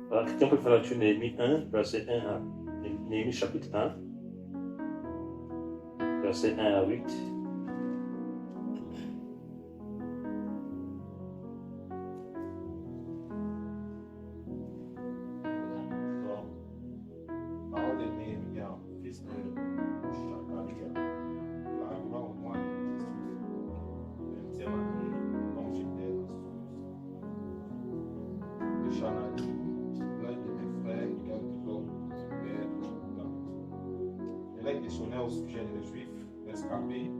Voilà, quelqu'un peut faire la lecture Néhémie 1, verset 1 à Néhémie chapitre 1, verset 1 à 8. Parole de Néhémie, fils de Chakalia, arriva au mois de 20e année, quand j'étais de Chanani, l'un de mes frères et quelques autres pères et là, il questionnait au sujet des Juifs rescapés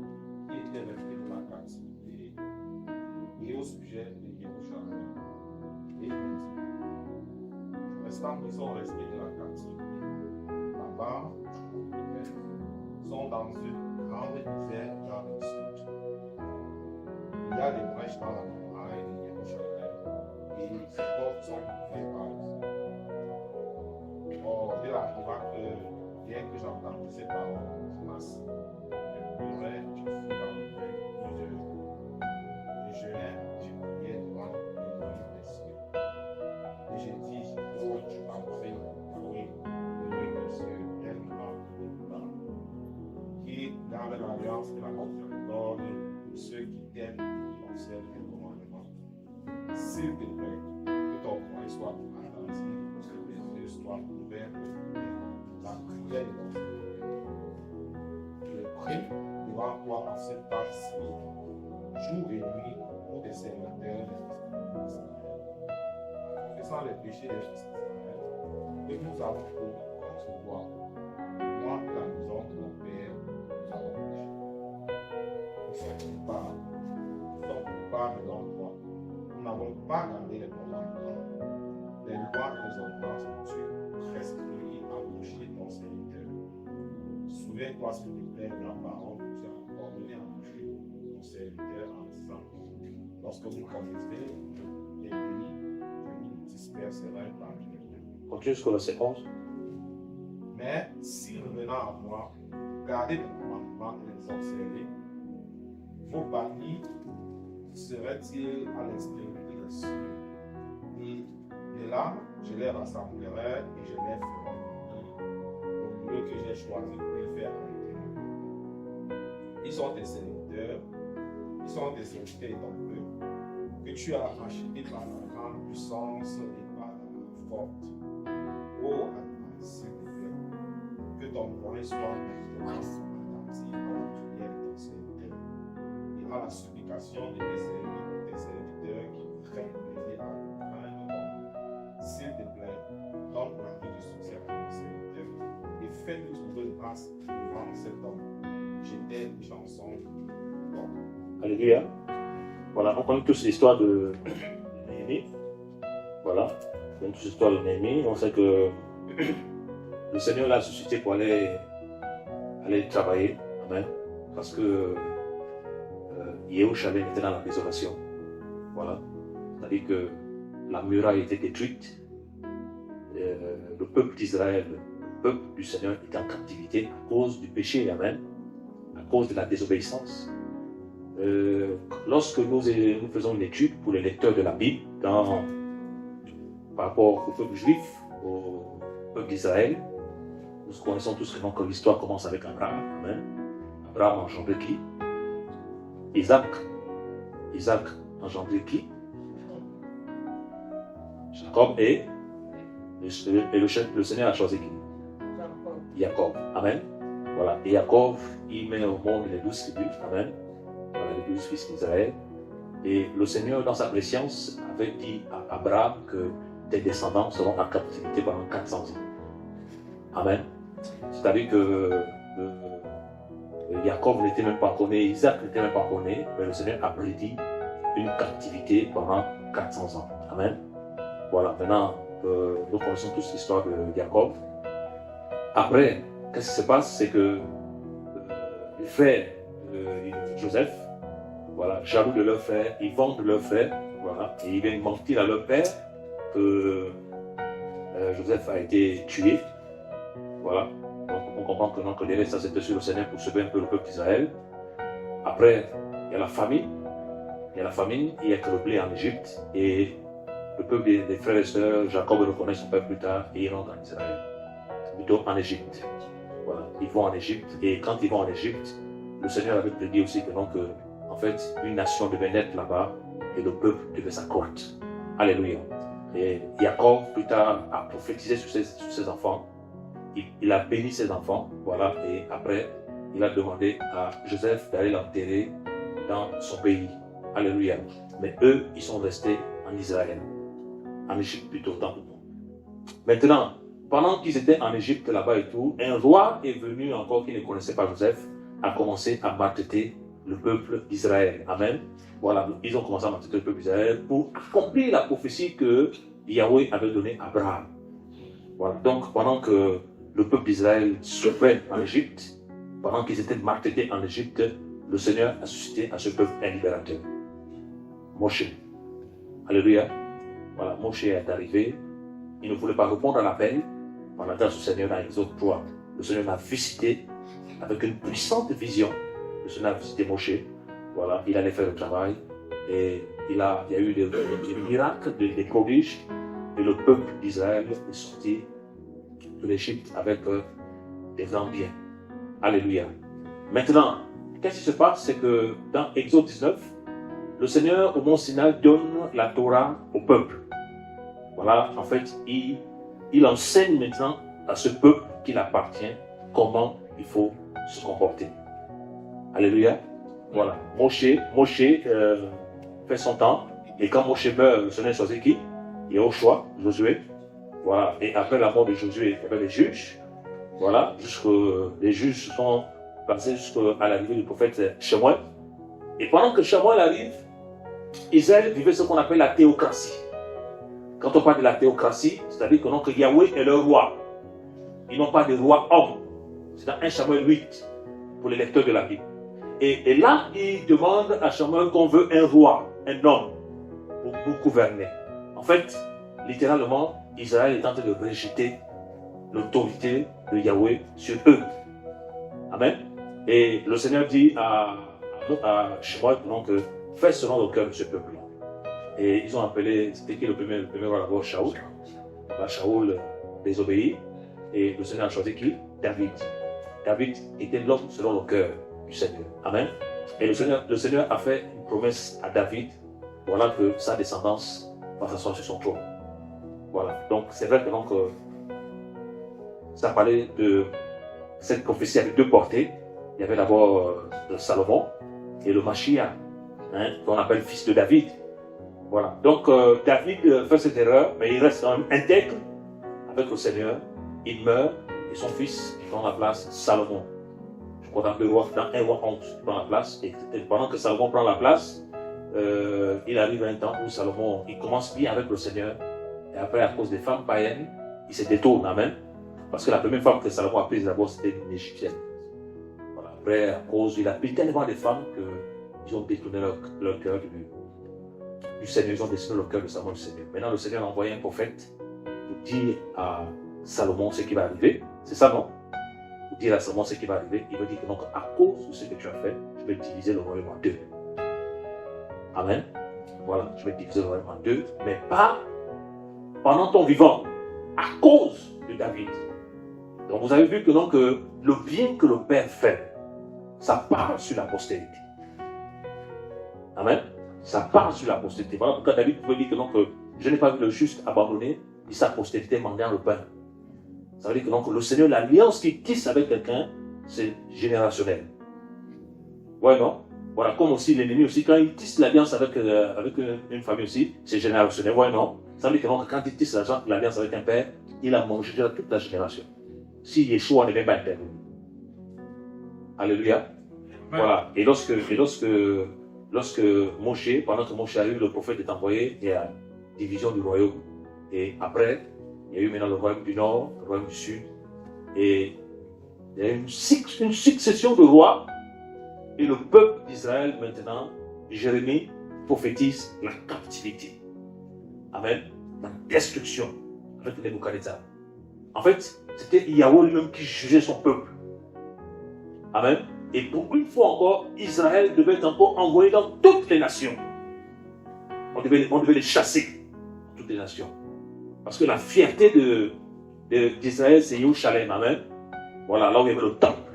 qui étaient restés de la captivité et au sujet de Jérusalem. Et il dit, restant qui sont restés de la captivité, là-bas, sont dans une grande misère dans le sud. Il y a des brèches dans la muraille de Jérusalem et ces portes sont ouvertes par les hommes. Or, il arriva que dès que j'entendis ces paroles, je m'assis, je pleurais, je fus dans le bain plusieurs jours. Je jeûnais, je priais devant le des cieux. Et j'ai dit, oh, tu m'as fait louer des cieux, tellement qui garde l'alliance et la miséricorde de ceux qui t'aiment et qui observent tes commandements. S'il te plaît, que ton coin soit attentif, que tes yeux soient ouverts la prière de ton Je prie devant toi en ce temps-ci, jour et nuit, pour tes serviteurs des fils confessant les péchés des fils d'Israël, que nous avons commis contre toi, moi et la maison de mon père, nous avons péché. Nous sommes coupables devant toi. Nous n'avons pas gardé les commandements, les lois et les ordonnances que tu prescris à bouger ton serviteur. Souviens-toi, s'il te plaît, de la parole que tu as ordonné à bouger ton serviteur en disant, lorsque vous connaissez les pays, je vous disperserai parmi les peuples. Continue jusqu'au verset 11. Mais si revenant à moi, gardez mes commandements et les observez, vos bannis seraient-ils à l'extrémité des cieux? Et de là, je les rassemblerai et je les ferai venir au lieu que j'ai choisi pour les faire arrêter. Ils sont tes serviteurs et ton peuple, que tu as acheté par la grande puissance et par la forte. Oh, s'il te plaît, que ton oreille soit maintenant attentive à la prière de ton serviteur et à la supplication de tes serviteurs qui prennent plaisir à craindre ton nom. S'il te plaît, donne la vie de succès à ton serviteur et fais-nous trouver grâce devant cet homme. J'étais chanson d'homme. Alléluia. Voilà, on connaît tous l'histoire de Néhémie. Voilà, on connaît tous l'histoire de Néhémie. On sait que le Seigneur l'a suscité pour aller travailler. Amen. Parce que Jérusalem était dans la désolation. Voilà. C'est-à-dire que la muraille était détruite. Le peuple d'Israël, le peuple du Seigneur était en captivité à cause du péché. Amen. À cause de la désobéissance. Lorsque nous faisons une étude pour les lecteurs de la Bible par rapport au peuple juif, au peuple d'Israël, nous connaissons tous que l'histoire commence avec Abraham. Amen. Abraham engendré qui? Isaac. Isaac engendré qui? Jacob et le Seigneur a choisi qui? Jacob. Amen. Voilà. Et Jacob, il met au monde les 12 tribus. Amen. Voilà, les 12 fils d'Israël. Et le Seigneur, dans sa préscience, avait dit à Abraham que tes descendants seront en captivité pendant 400 ans. Amen. C'est-à-dire que Jacob n'était même pas né, Isaac n'était même pas né, mais le Seigneur a prédit une captivité pendant 400 ans. Amen. Voilà, maintenant, nous connaissons tous l'histoire de Jacob. Après, qu'est-ce qui se passe? C'est que les frères Joseph, voilà, jaloux de leur frère, ils vendent leur frère, voilà, et ils viennent mentir à leur père que Joseph a été tué. Voilà, donc on comprend que non, que les restes c'était sur le Seigneur pour sauver un peu le peuple d'Israël. Après, il y a la famine, il y a le blé en Égypte, et le peuple des frères et sœurs, Jacob reconnaît son père plus tard et il rentre en Israël. Plutôt en Égypte. Voilà, ils vont en Égypte et quand ils vont en Égypte, le Seigneur avait prédit aussi que donc, en fait, une nation devait naître là-bas et le peuple devait s'accroître. Alléluia. Et Jacob, plus tard, a prophétisé sur ses enfants. Il a béni ses enfants, voilà, et après, il a demandé à Joseph d'aller l'enterrer dans son pays. Alléluia. Mais eux, ils sont restés en Israël. En Égypte plutôt, tant que moi. Maintenant, pendant qu'ils étaient en Égypte là-bas et tout, un roi est venu encore qui ne connaissait pas Joseph, a commencé à maltraiter le peuple d'Israël. Amen. Voilà, ils ont commencé à maltraiter le peuple d'Israël pour accomplir la prophétie que Yahweh avait donnée à Abraham. Voilà, donc pendant que le peuple d'Israël souffrait en Égypte, pendant qu'ils étaient maltraités en Égypte, le Seigneur a suscité à ce peuple un libérateur. Moshe. Alléluia. Voilà, Moshe est arrivé. Il ne voulait pas répondre à l'appel. Pendant que le Seigneur dans Exode 3, le Seigneur l'a visité avec une puissante vision. Le Seigneur a visité Moshe. Voilà, il allait faire le travail. Et il y a eu des miracles, des prodiges. Et le peuple d'Israël est sorti de l'Égypte avec des grands biens. Alléluia. Maintenant, qu'est-ce qui se passe? C'est que dans Exode 19, le Seigneur au mont Sinaï donne la Torah au peuple. Voilà, en fait, il enseigne maintenant à ce peuple qu'il appartient comment il faut se comporter. Alléluia. Voilà, Moshe fait son temps. Et quand Moshe meurt, le Seigneur choisit qui? Yehoshua, Josué. Voilà, et après la mort de Josué, il y avait les juges. Voilà, les juges sont passés jusqu'à l'arrivée du prophète Shemuel. Et pendant que Shemuel arrive, Israël vivait ce qu'on appelle la théocratie. Quand on parle de la théocratie, c'est-à-dire que Yahweh est le roi. Ils n'ont pas de roi homme. C'est dans 1 Samuel 8, pour les lecteurs de la Bible. Et là, il demande à Samuel qu'on veut un roi, un homme, pour gouverner. En fait, littéralement, Israël est en train de rejeter l'autorité de Yahweh sur eux. Amen. Et le Seigneur dit à Samuel, donc, fais selon le cœur de ce peuple-là. Et ils ont appelé, c'était qui le premier roi d'abord? Shaoul. Shaoul désobéit. Et le Seigneur a choisi qui? David. David était l'homme selon le cœur du Seigneur. Amen. Et le Seigneur a fait une promesse à David. Voilà que sa descendance va s'asseoir sur son trône. Voilà. Donc c'est vrai que ça parlait de cette prophétie avec deux portées. Il y avait d'abord Salomon et le Mashiach, qu'on appelle fils de David. Voilà. Donc David fait cette erreur, mais il reste quand même intègre avec le Seigneur. Il meurt et son fils prend la place, Salomon. Je crois dans 1 roi 11, il prend la place. Et pendant que Salomon prend la place, il arrive un temps où Salomon, il commence bien avec le Seigneur. Et après, à cause des femmes païennes, il se détourne. Amen. Parce que la première femme que Salomon a prise d'abord, c'était une Égyptienne. Voilà. Après, à cause, il a pris tellement de femmes qu'ils ont détourné leur cœur du Seigneur. Ils ont détourné leur cœur de Salomon du Seigneur. Maintenant, le Seigneur a envoyé un prophète pour dire à Salomon ce qui va arriver. C'est ça, non? Pour dire à Salomon ce qui va arriver. Il veut dire que donc, à cause de ce que tu as fait, je vais diviser le royaume en deux. Amen. Voilà, je vais diviser le royaume en deux, mais pas pendant ton vivant, à cause de David. Donc vous avez vu que donc, le bien que le Père fait, ça part sur la postérité. Amen. Ça part sur la postérité. Voilà pourquoi David pouvait dire que donc, je n'ai pas vu le juste abandonné, et sa postérité mendiant le pain. Ça veut dire que donc, le Seigneur, l'alliance qu'il tisse avec quelqu'un, c'est générationnel. Ouais, non? Voilà, comme aussi l'ennemi aussi, quand il tisse l'alliance avec une famille aussi, c'est générationnel. Ouais, non? Ça veut dire que donc, quand il tisse l'alliance avec un père, il a mangé déjà toute la génération. Si Yeshua n'est même pas intervenu. Alléluia. Voilà. Et lorsque Moshe, pendant que Moshe arrive, le prophète est envoyé, il y a division du royaume. Et après, il y a eu maintenant le royaume du nord, le royaume du sud. Et il y a eu une succession de rois. Et le peuple d'Israël, maintenant, Jérémie prophétise la captivité. Amen. La destruction avec Nebuchadnezzar. En fait, c'était Yahweh lui-même qui jugeait son peuple. Amen. Et pour une fois encore, Israël devait être encore envoyé dans toutes les nations. On devait les chasser. toutes les nations. Parce que la fierté d'Israël, c'est Yerushalem. Amen. Voilà, là où il y avait le temple.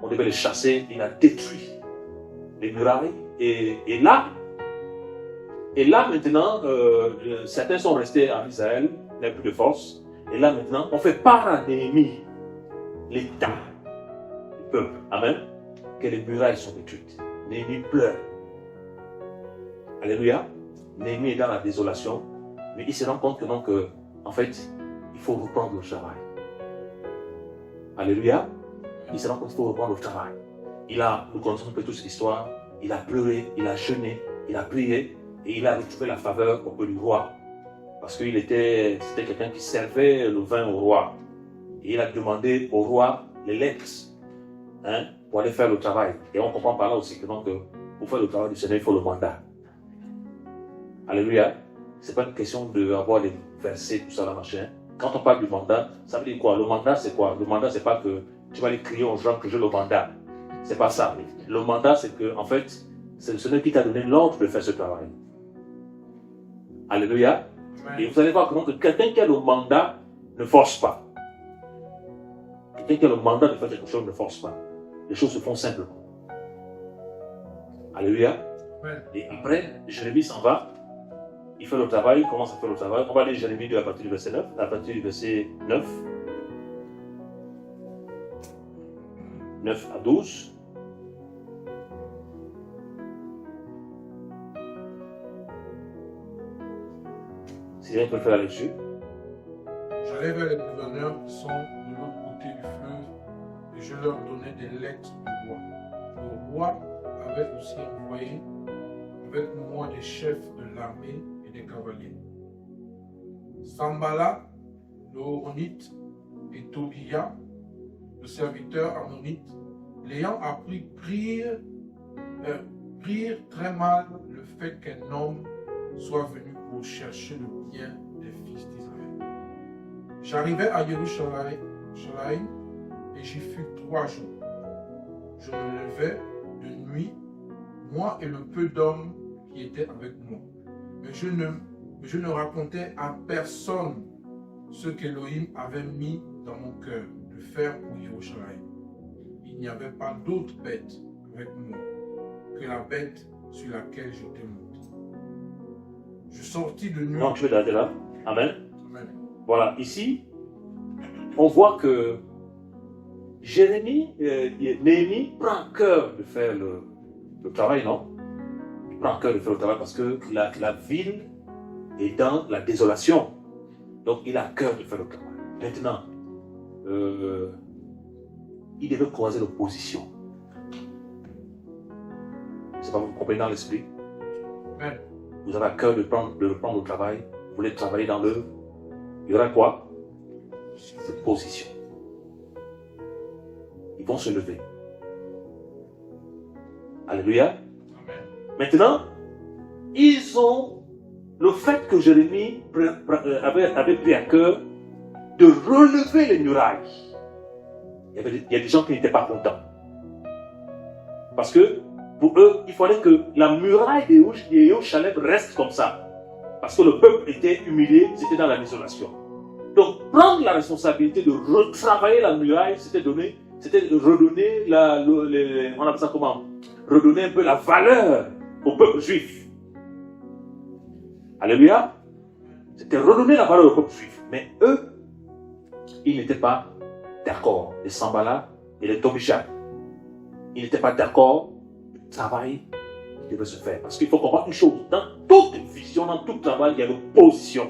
On devait les chasser. Il a détruit les murailles. Et là maintenant, certains sont restés en Israël, il n'y a plus de force. Et là maintenant, on fait part à Néhémie, l'État, le peuple. Amen. Que les murailles sont détruites. Néhémie pleure. Alléluia. Néhémie est dans la désolation, mais il se rend compte que en fait, il faut reprendre le travail. Alléluia. Il se rend compte qu'il faut reprendre le travail. Nous connaissons un peu toute l'histoire. Il a pleuré, il a jeûné, il a prié, et il a retrouvé la faveur auprès du roi. Parce que c'était quelqu'un qui servait le vin au roi. Et il a demandé au roi les lettres, pour aller faire le travail. Et on comprend par là aussi que pour faire le travail du Seigneur, il faut le mandat. Alléluia. Ce n'est pas une question d'avoir les versets, tout ça, là, machin. Quand on parle du mandat, ça veut dire quoi? Le mandat, c'est quoi? Le mandat, c'est pas que tu vas aller crier aux gens que j'ai le mandat. C'est pas ça. Le mandat, c'est que, en fait, c'est le Seigneur qui t'a donné l'ordre de faire ce travail. Alléluia. Et vous allez voir que quelqu'un qui a le mandat ne force pas. Quelqu'un qui a le mandat de faire quelque chose ne force pas. Les choses se font simplement. Alléluia. Et après, Jérémie s'en va. Il fait le travail, il commence à faire le travail. On va aller Jérémie 2 à partir du verset 9. À partir du verset 9. 9 à 12. Si quelqu'un peut faire la lecture. J'allais vers les gouverneurs qui sont de l'autre côté du fleuve et je leur donnais des lettres du roi. Le roi avait aussi envoyé avec moi des chefs de l'armée et des cavaliers. Sambala, le Horonite, et Tobia, le serviteur ammonite, l'ayant appris, prirent très mal le fait qu'un homme soit venu pour chercher le bien des fils d'Israël. J'arrivai à Yerushalayim et j'y fus 3 jours. Je me levais de nuit, moi et le peu d'hommes qui étaient avec moi. Mais je ne racontais à personne ce qu'Élohim avait mis dans mon cœur de faire pour Yerushalayim. Il n'y avait pas d'autre bête avec moi que la bête sur laquelle j'étais monté. Je sortis de nuit. Non, tu veux t'arrêter là. Amen. Amen. Voilà, ici, on voit que Néhémie prend cœur de faire le travail, non? Il prend cœur de faire le travail parce que la ville est dans la désolation. Donc, il a cœur de faire le travail. Maintenant, il devait croiser l'opposition. C'est pas vous comprenez dans l'esprit? Amen. Vous avez à cœur de reprendre le travail. Vous voulez travailler dans l'œuvre. Il y aura quoi? L'opposition. Ils vont se lever. Alléluia. Amen. Maintenant, ils ont le fait que Jérémie avait pris à cœur de relever les murailles. Il y a des gens qui n'étaient pas contents. Parce que pour eux, il fallait que la muraille de Yerushalem reste comme ça. Parce que le peuple était humilié, c'était dans la désolation. Donc, prendre la responsabilité de retravailler la muraille, c'était de redonner on appelle ça comment? Redonner un peu la valeur au peuple juif. Alléluia. C'était redonner la valeur au peuple juif. Mais eux, ils n'étaient pas d'accord. Les Sambala et les Tobija, ils n'étaient pas d'accord. Le travail devait se faire. Parce qu'il faut comprendre une chose. Dans toute vision, dans tout travail, il y a l'opposition.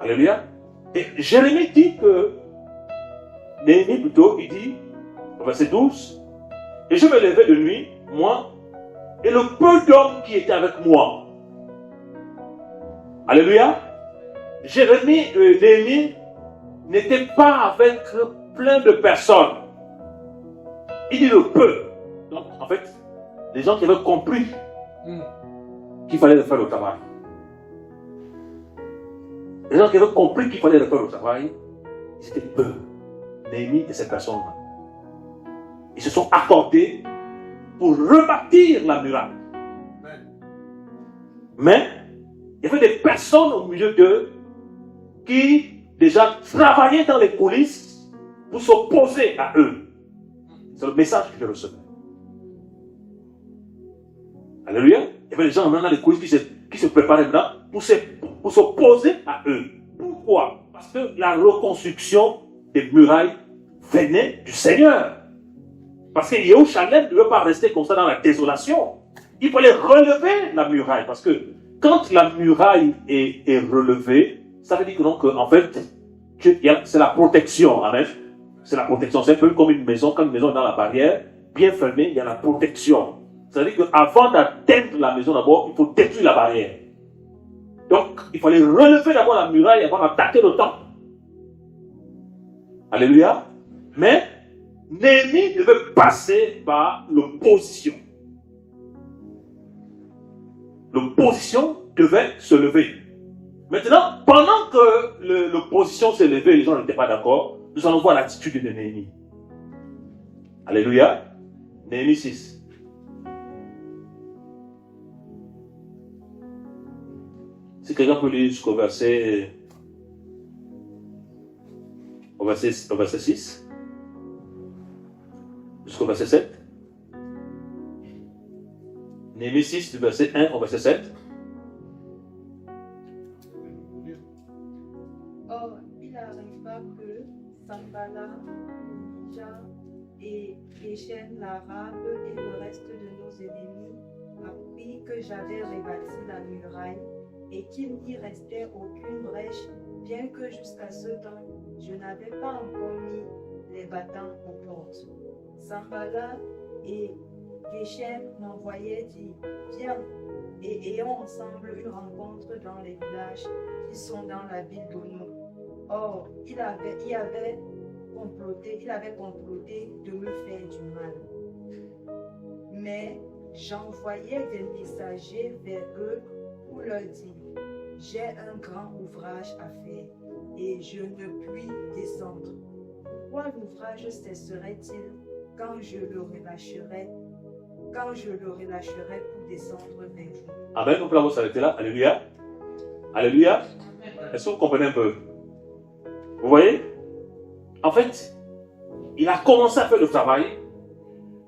Alléluia. Et Jérémie dit que, Néhémie plutôt, il dit, au verset 12, et je me levais de nuit, moi, et le peu d'hommes qui étaient avec moi. Alléluia. Néhémie n'était pas avec plein de personnes. Il dit le peu. Donc, en fait, les gens qui avaient compris qu'il fallait faire le travail. Les gens qui avaient compris qu'il fallait faire le travail, c'était peu. Néhémie et ces personnes-là. Ils se sont accordés pour rebâtir la muraille. Mais, Il y avait des personnes au milieu d'eux qui déjà travaillaient dans les coulisses pour s'opposer à eux. C'est le message qu'ils recevaient. Alléluia. Il y avait des gens dans les coulisses qui se préparaient maintenant pour s'opposer à eux. Pourquoi? Parce que la reconstruction des murailles venait du Seigneur. Parce que Jérusalem ne veut pas rester comme ça dans la désolation. Il fallait relever la muraille. Parce que quand la muraille est relevée, ça veut dire que donc, en fait, c'est la protection. Amen. C'est la protection. C'est un peu comme une maison. Quand une maison est dans la barrière, bien fermée, il y a la protection. Ça veut dire qu'avant d'atteindre la maison d'abord, il faut détruire la barrière. Donc, il fallait relever d'abord la muraille avant d'attaquer le temple. Alléluia. Mais Néhémie devait passer par l'opposition. L'opposition devait se lever. Maintenant, pendant que l'opposition s'est levée, les gens n'étaient pas d'accord, nous allons voir l'attitude de Néhémie. Alléluia. Néhémie 6. Si quelqu'un peut lire jusqu'au verset 6, jusqu'au verset 7. Néhémie 6, du verset 1 au verset 7. Or, il arriva que Sanballat, Tobia et Geshem l'Arabe et le reste de nos ennemis apprit que j'avais rebâti la muraille et qu'il n'y restait aucune brèche, bien que jusqu'à ce temps, je n'avais pas encore mis les battants aux portes. Sanballat et Geshem m'envoyaient dire, viens, et ayons ensemble une rencontre dans les villages qui sont dans la ville d'Ono. Or, il avait comploté de me faire du mal. Mais j'envoyais des messagers vers eux pour leur dire, j'ai un grand ouvrage à faire et je ne puis descendre. Pourquoi l'ouvrage cesserait-il quand je le relâcherai pour descendre vers vous? Amen. Nous pouvons s'arrêter là. Alléluia. Alléluia. Est-ce que vous comprenez un peu? Vous voyez? En fait, il a commencé à faire le travail.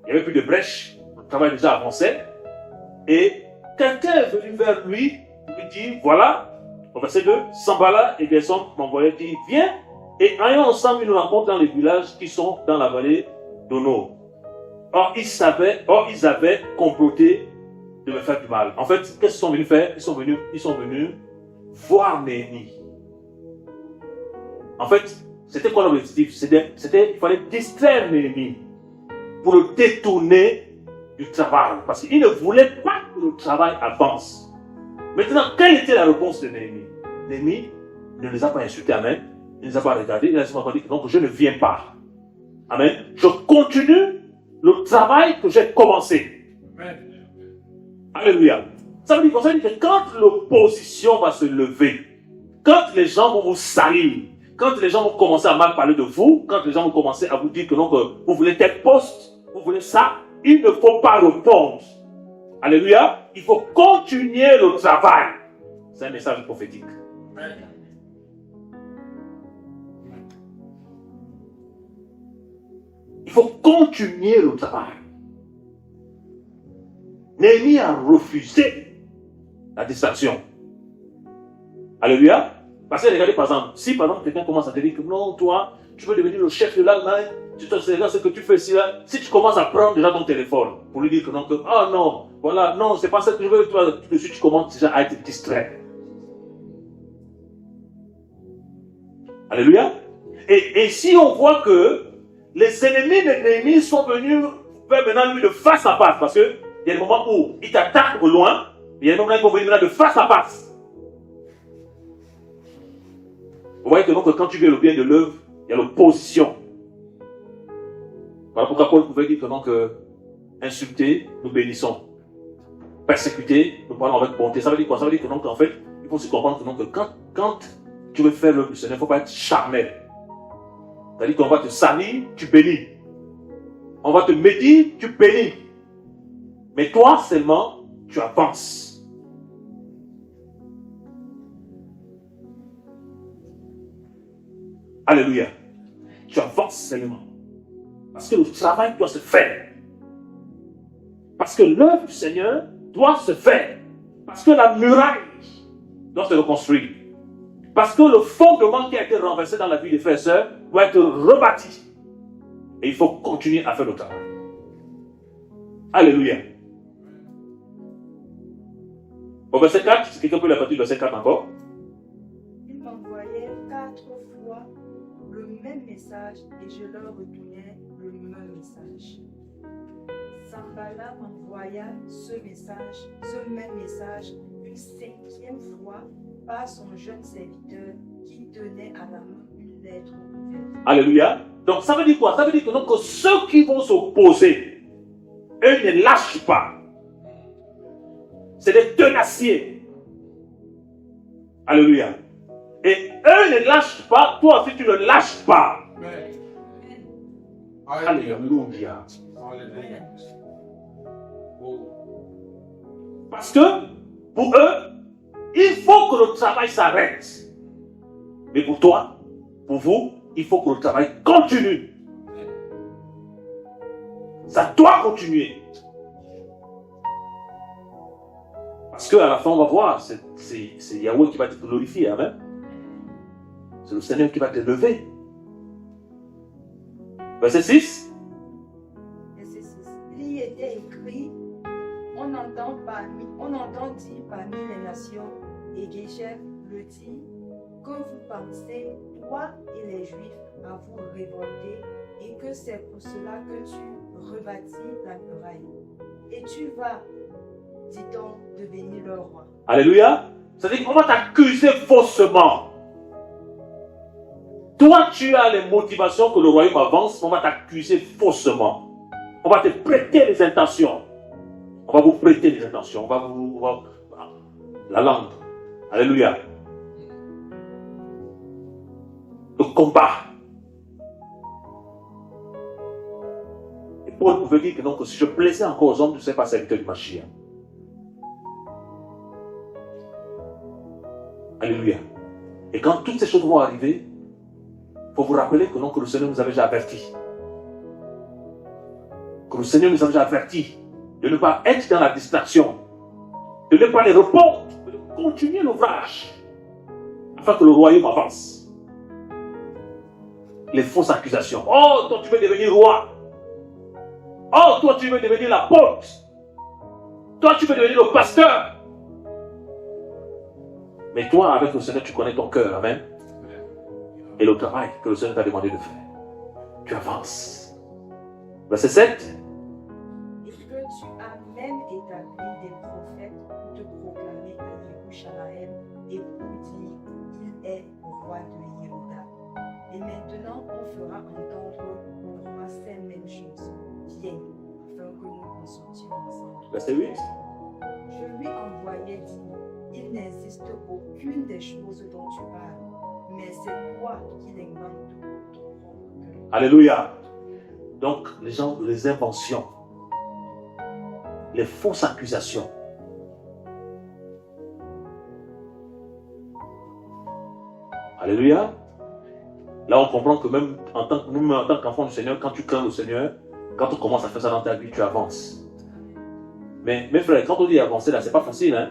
Il n'y avait plus de brèche. Le travail déjà avançait. Et quelqu'un est venu vers lui dit, voilà, au verset 2, Sanballat et Geshem m'envoyaient dire, viens, et ayons ensemble une rencontre dans les villages qui sont dans la vallée d'Ono. Or, ils avaient comploté de me faire du mal. En fait, qu'est-ce qu'ils sont venus faire? Ils sont venus voir Néhémie. En fait, c'était quoi l'objectif? Il fallait distraire Néhémie pour le détourner du travail. Parce qu'il ne voulait pas que le travail avance. Maintenant, quelle était la réponse de Néhémie? Néhémie ne les a pas insultés, amen. Il ne les a pas regardés, il a simplement dit que donc je ne viens pas. Amen. Je continue le travail que j'ai commencé. Amen. Alléluia. Ça veut dire que quand l'opposition va se lever, quand les gens vont vous salir, quand les gens vont commencer à mal parler de vous, quand les gens vont commencer à vous dire que non, que vous voulez tel poste, vous voulez ça, il ne faut pas répondre. Alléluia. Il faut continuer le travail. C'est un message prophétique. Amen. Il faut continuer le travail. Néhémie a refusé la distraction. Alléluia. Parce que regardez par exemple, si par exemple quelqu'un commence à te dire que non, toi, tu veux devenir le chef de l'Allemagne, tu te sais ce que tu fais ici là, si tu commences à prendre déjà ton téléphone pour lui dire que non, ah non, voilà, non, c'est pas ça que je veux, toi, tout de suite tu commences déjà à être distrait. Alléluia. Et si on voit que les ennemis de Néhémie sont venus faire maintenant lui de face à face, parce qu'il y a des moments où ils t'attaquent au loin, il y a des moments où ils vont venir maintenant de face à face. Vous voyez que donc quand tu veux le bien de l'œuvre, il y a l'opposition. Voilà pourquoi Paul pouvait dire que donc insulter, nous bénissons. Persécuter, nous parlons avec bonté. Ça veut dire quoi? Ça veut dire que donc en fait, il faut aussi comprendre que donc quand tu veux faire l'œuvre du Seigneur, il ne faut pas être charnel. C'est-à-dire qu'on va te salir, tu bénis. On va te médire, tu bénis. Mais toi seulement, tu avances. Alléluia. Tu avances seulement. Parce que le travail doit se faire. Parce que l'œuvre du Seigneur doit se faire. Parce que la muraille doit se reconstruire. Parce que le fondement qui a été renversé dans la vie des frères et sœurs doit être rebâti. Et il faut continuer à faire le travail. Alléluia. Au verset 4, si quelqu'un peut la partie du verset 4 encore. Ils m'envoyaient 4 fois le même message et je leur retournais le même message. Sanballat m'envoya ce même message, une 5e fois par son jeune serviteur qui tenait à la main une lettre ouverte. Alléluia. Donc ça veut dire quoi? Ça veut dire que, donc, que ceux qui vont s'opposer, eux ne lâchent pas. C'est des tenaciers. Alléluia. Et eux ne lâchent pas, toi aussi tu ne lâches pas. Amen. Alléluia. Alléluia. Parce que pour eux, il faut que le travail s'arrête. Mais pour toi, pour vous, il faut que le travail continue. Ça doit continuer. Parce qu'à la fin, on va voir, c'est Yahweh qui va te glorifier. Amen. C'est le Seigneur qui va te lever. Verset 6. Verset 6. Il y était écrit, on entend dire parmi les nations, et Geshem le dit, que vous pensez, toi et les Juifs, à vous révolter, et que c'est pour cela que tu rebâtis la muraille. Et tu vas, dit-on, devenir le roi. Alléluia. C'est-à-dire qu'on va t'accuser faussement. Toi, tu as les motivations que le royaume avance, on va t'accuser faussement. On va te prêter les intentions. On va vous prêter les intentions. La langue. Alléluia. Le combat. Et Paul pouvait dire que, donc, si je plaisais encore aux hommes, je ne serais pas serviteur du Mashiach. Alléluia. Et quand toutes ces choses vont arriver, il faut vous rappeler que, non, que le Seigneur nous avait déjà avertis. Que le Seigneur nous avait déjà avertis de ne pas être dans la distraction, de ne pas les répondre, mais de continuer l'ouvrage afin que le royaume avance. Les fausses accusations. Oh, toi tu veux devenir roi. Oh, toi tu veux devenir l'apôtre. Toi tu veux devenir le pasteur. Mais toi, avec le Seigneur, tu connais ton cœur. Amen. Et le travail que le Seigneur t'a demandé de faire. Tu avances. Verset 7. Et que tu as même établi des prophètes pour te proclamer à Yerushalayim et pour dire il est roi de Yehuda. Et maintenant, on fera entendre au roi ces mêmes choses. Viens, afin que nous consultions ensemble. Verset 8. Je lui envoyais dire, il n'existe aucune des choses dont tu parles, mais c'est toi qui l'inventes ton propre cœur. Alléluia. Donc, les inventions, les fausses accusations. Alléluia. Là, on comprend que même en tant qu'enfant du Seigneur, quand tu crains le Seigneur, quand on commence à faire ça dans ta vie, tu avances. Mais mes frères, quand on dit avancer, là, c'est pas facile, hein.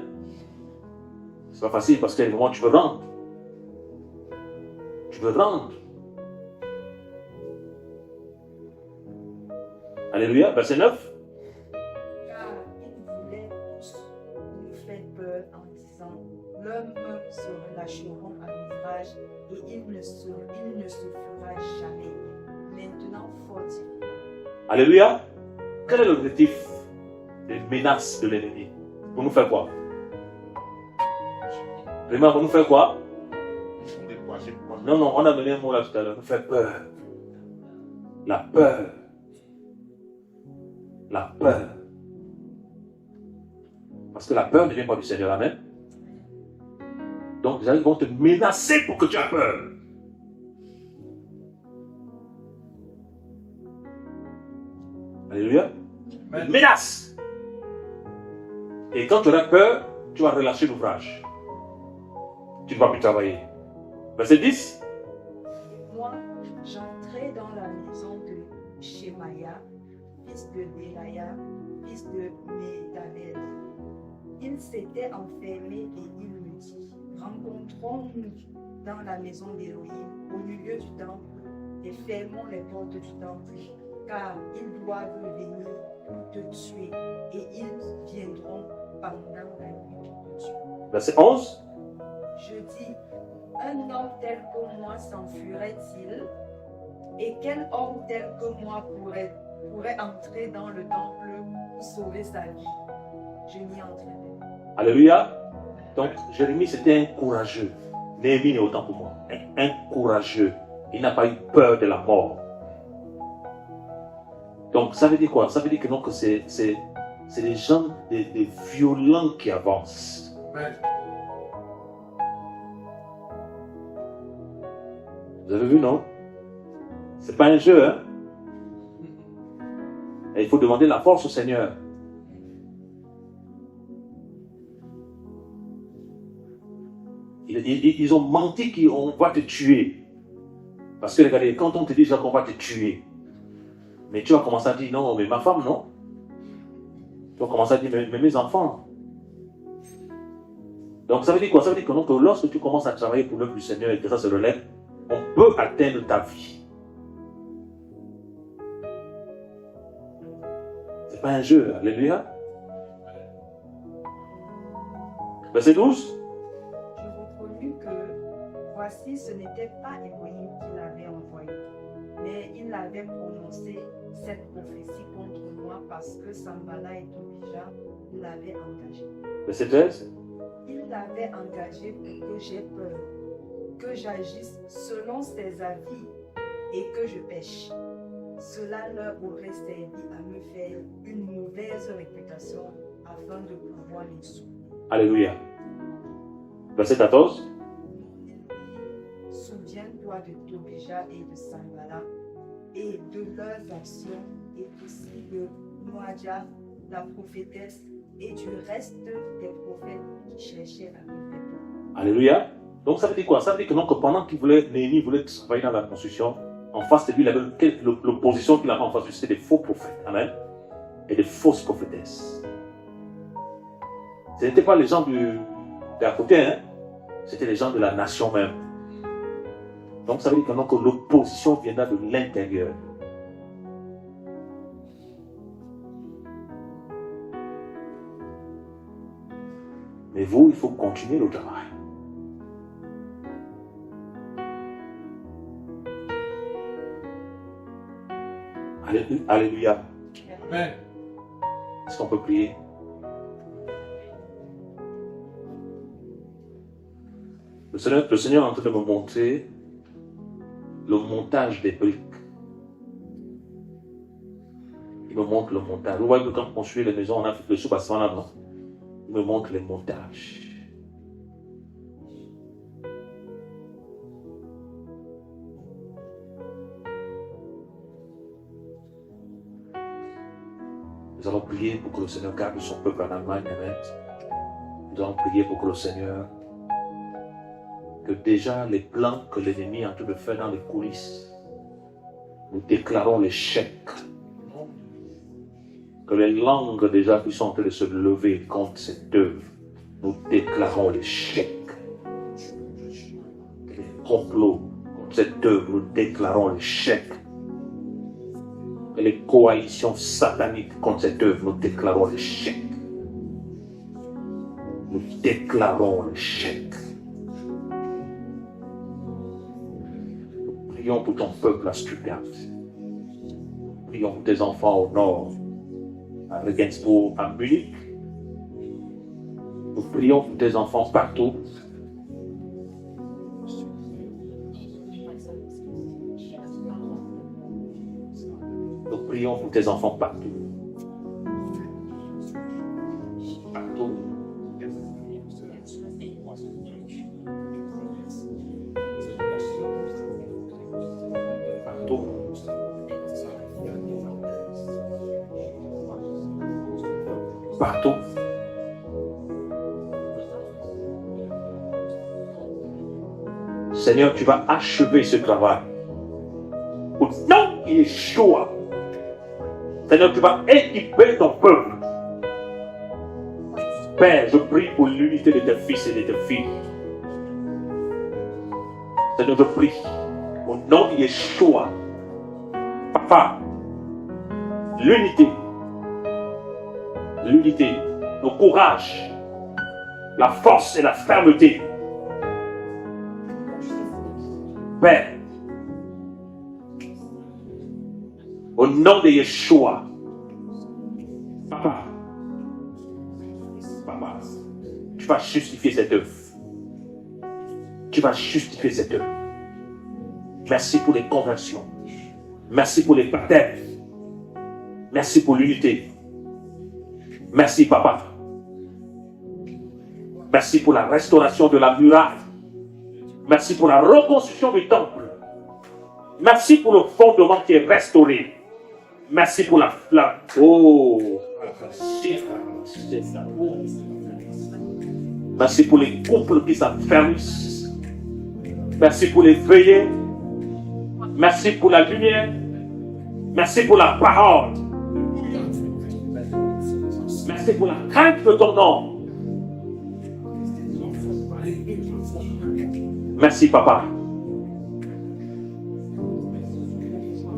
C'est pas facile parce qu'à un moment, tu veux rendre. Tu veux rendre. Alléluia. Verset 9. Car ils voulaient tous nous faire peur en disant, leurs mains se relâcheront à l'ouvrage et il ne se fera jamais. Maintenant, fortifie. Alléluia. Quel est l'objectif des menaces de l'ennemi? Pour nous faire quoi? Vraiment, pour nous faire quoi? Non, on a donné un mot là tout à l'heure. Nous faire peur. La peur. La peur. Parce que la peur ne vient pas du Seigneur. Amen. Donc, ils vont te menacer pour que tu aies peur. Alléluia. Une menace. Et quand tu auras peur, tu vas relâcher l'ouvrage. Tu ne vas plus travailler. Verset 10. Moi, fils de Delaya, fils de Métanel. Il s'était enfermé et il me dit, rencontrons-nous dans la maison d'Élohim, au milieu du temple, et fermons les portes du temple, car ils doivent venir pour te tuer, et ils viendront pendant la nuit pour te tuer. Verset 11. Je dis, un homme tel que moi s'enfuirait-il? Et quel homme tel que moi pourrait entrer dans le temple pour sauver sa vie? Je n'y entrerai. Alléluia. Donc, Jérémie, c'était un courageux. Néhémie n'est autant pour moi. Un courageux. Il n'a pas eu peur de la mort. Donc, ça veut dire quoi? Ça veut dire que non, que c'est des gens, des violents qui avancent. Amen. Vous avez vu, non? C'est pas un jeu, hein? Et il faut demander la force au Seigneur. Ils ont menti qu'on va te tuer. Parce que regardez, quand on te dit qu'on va te tuer, mais tu vas commencer à dire non, mais ma femme, non. Tu vas commencer à dire mais mes enfants. Donc ça veut dire quoi? Ça veut dire que, non, que lorsque tu commences à travailler pour l'œuvre du Seigneur et que ça se relève, on peut atteindre ta vie. C'est pas un jeu, alléluia. Verset 12. Je reconnus que voici, ce n'était pas Élohim qui l'avait envoyé, mais il avait prononcé cette prophétie contre moi parce que Sanballat et Tobija l'avaient engagé. Verset 13. Il l'avait engagé pour que j'aie peur, que j'agisse selon ses avis et que je pêche. Cela leur aurait servi à me faire une mauvaise réputation afin de pouvoir les soutenir. Alléluia. Verset 14. Souviens-toi de Tobija et de Sanballat et de leurs actions et aussi de Noadia, la prophétesse, et du reste des prophètes qui cherchaient à me faire peur. Alléluia. Donc ça veut dire quoi? Ça veut dire que, non, que pendant Néhémie voulait travailler dans la construction, en face de lui, il avait l'opposition qu'il avait en face de lui, c'était des faux prophètes. Amen. Et des fausses prophétesses. Ce n'étaient pas les gens d'à côté, hein? C'était les gens de la nation même. Donc ça veut dire que, non, que l'opposition viendra de l'intérieur. Mais vous, il faut continuer le travail. Alléluia. Amen. Est-ce qu'on peut prier? Le Seigneur est en train de me montrer le montage des briques. Il me montre le montage. Vous voyez que quand on construit les maisons en Afrique, le sous-bassement là-bas, il me montre les montages. Nous allons prier pour que le Seigneur garde son peuple en Allemagne. Amen. Nous allons prier pour que le Seigneur, que déjà les plans que l'ennemi est en train de faire dans les coulisses, nous déclarons l'échec. Que les langues déjà qui sont en train de se lever contre cette œuvre, nous déclarons l'échec. Les complots contre cette œuvre, nous déclarons l'échec. Et les coalitions sataniques contre cette œuvre, nous déclarons l'échec. Nous déclarons l'échec. Nous prions pour ton peuple à Stuttgart. Nous prions pour tes enfants au nord, à Regensburg, à Munich. Nous prions pour tes enfants partout. Nous prions pour tes enfants partout. Partout. Partout. Partout. Seigneur, tu vas achever ce travail. Au nom de Yeshua. Seigneur, tu vas équiper ton peuple. Père, je prie pour l'unité de tes fils et de tes filles. Seigneur, je prie au nom de Yeshua. Papa, l'unité, le courage, la force et la fermeté. Père, au nom de Yeshua, Papa, tu vas justifier cette œuvre. Tu vas justifier cette œuvre. Merci pour les conversions. Merci pour les baptêmes. Merci pour l'unité. Merci, Papa. Merci pour la restauration de la muraille. Merci pour la reconstruction du temple. Merci pour le fondement qui est restauré. Merci pour la merci pour les couples qui s'affermissent. Merci pour les veillées. Merci pour la lumière. Merci pour la parole. Merci pour la crainte de ton nom. Merci, Papa.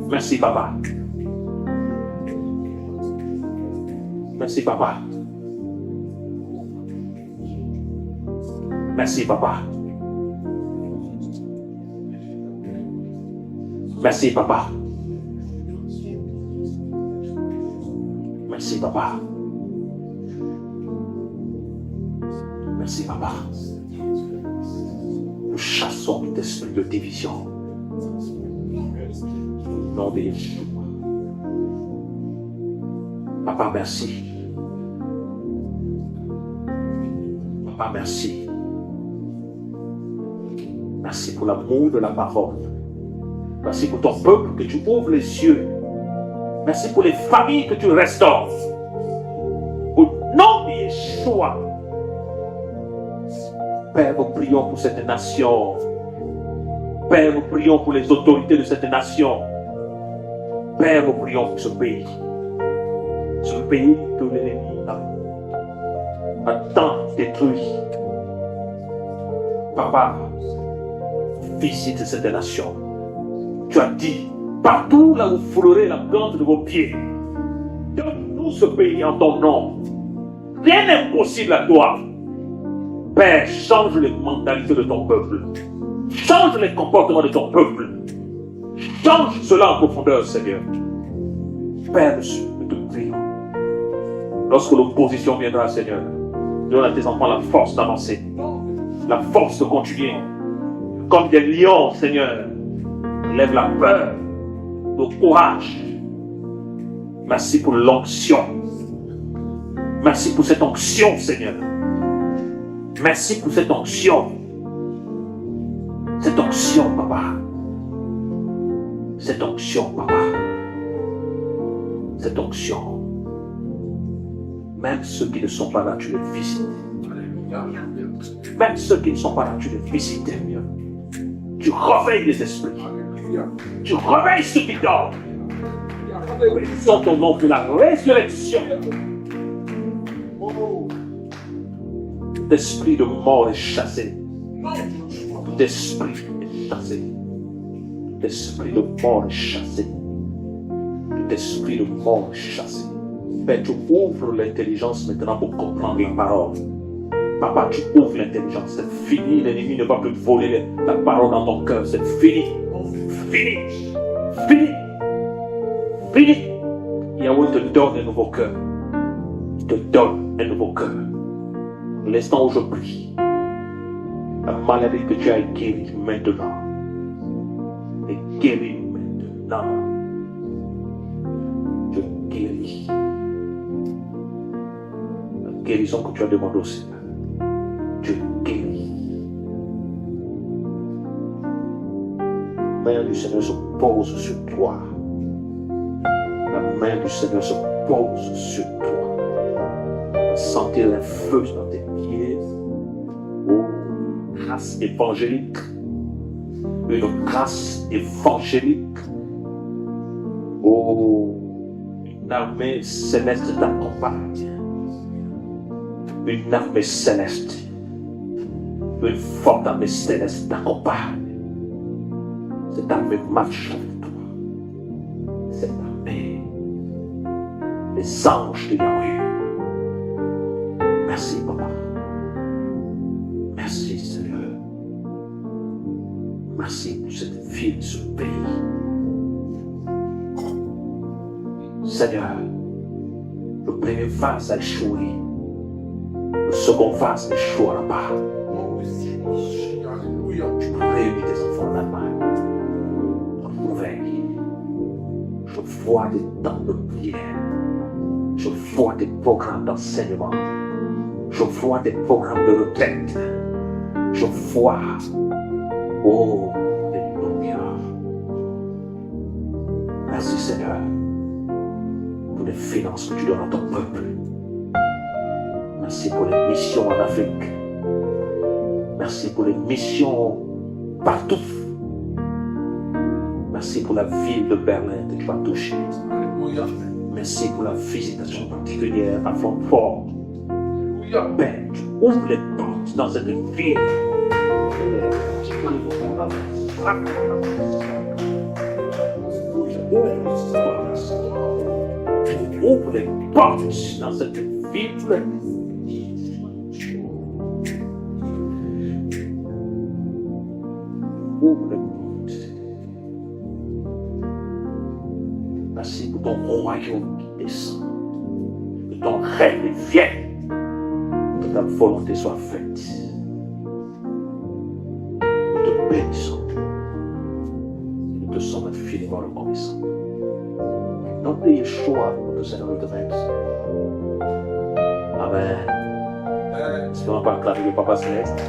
Merci, Papa. Merci, Papa. Merci, Papa. Merci, Papa. Merci, Papa. Merci, Papa. Nous chassons tout esprit de division. Au nom de Jésus. Papa, merci. Papa, merci. Merci pour l'amour de la parole. Merci pour ton peuple que tu ouvres les yeux. Merci pour les familles que tu restaures. Au nom de Yeshua. Père, nous prions pour cette nation. Père, nous prions pour les autorités de cette nation. Père, nous prions pour ce pays. Ce pays que l'ennemi a tant détruit. Papa, visite cette nation. Tu as dit, partout là où vous foulerez la plante de vos pieds, donne-nous ce pays en ton nom. Rien n'est impossible à toi. Père, change les mentalités de ton peuple. Change les comportements de ton peuple. Change cela en profondeur, Seigneur. Père, nous te prions. Lorsque l'opposition viendra, Seigneur, donne à tes enfants la force d'avancer, la force de continuer. Comme des lions, Seigneur, lève la peur, le courage. Merci pour l'onction. Merci pour cette onction, Seigneur. Merci pour cette onction. Cette onction, Papa. Cette onction, Papa. Cette onction. Même ceux qui ne sont pas là, tu les visites. Même ceux qui ne sont pas là, tu les visites. Tu réveilles les esprits. Tu réveilles ceux qui dorment. Bénissons ton nom pour la résurrection. Tout esprit de mort est chassé. Tout esprit est chassé. Tout esprit de mort est chassé. Tout esprit de mort est chassé. Père, tu ouvres l'intelligence maintenant pour comprendre la parole. Papa, tu ouvres l'intelligence. C'est fini. L'ennemi ne va plus voler la parole dans ton cœur. C'est fini. Fini. Fini. Fini. Yahweh te donne un nouveau cœur. Il te donne un nouveau cœur. L'instant où je prie, la maladie que tu as guérie maintenant est guérie maintenant. Je guéris. La guérison que tu as demandé au Seigneur. Je guéris. La main du Seigneur se pose sur toi. La main du Seigneur se pose sur toi. Sentir le feu dans tes pieds. Oh, grâce évangélique. Une grâce évangélique. Oh, une Une armée céleste t'accompagne. Une armée céleste. Une forte armée céleste t'accompagne. Cette armée marche avec toi. Cette armée, les anges de Yahweh. Merci, Papa. Merci, Seigneur. Merci pour cette ville, ce pays. Seigneur, le premier phase a échoué. Le second phase échouera pas. Alléluia. Tu réunis tes enfants en Allemagne. Je vois des temps de prière. Je vois des programmes d'enseignement. Je vois des programmes de retraite. Je vois. Oh, Alléluia. Merci Seigneur pour les finances que tu donnes à ton peuple. Merci pour les missions en Afrique. Merci pour les missions partout. Merci pour la ville de Berlin que tu vas toucher. Alléluia. Merci pour la visitation particulière à Francfort. Alléluia. Père, tu ouvres les portes dans cette ville. Tu ouvres les portes dans cette ville. Ouvre les portes. Merci pour ton royaume qui descend. Que ton règne vienne. Que ta volonté soit faite. Nous te bénissons. Nous te sommes infiniment reconnaissants. Dans le Yeshua, notre Seigneur et notre Maître. Amen. Est-ce qu'on va pas acclamer le Papa Céleste?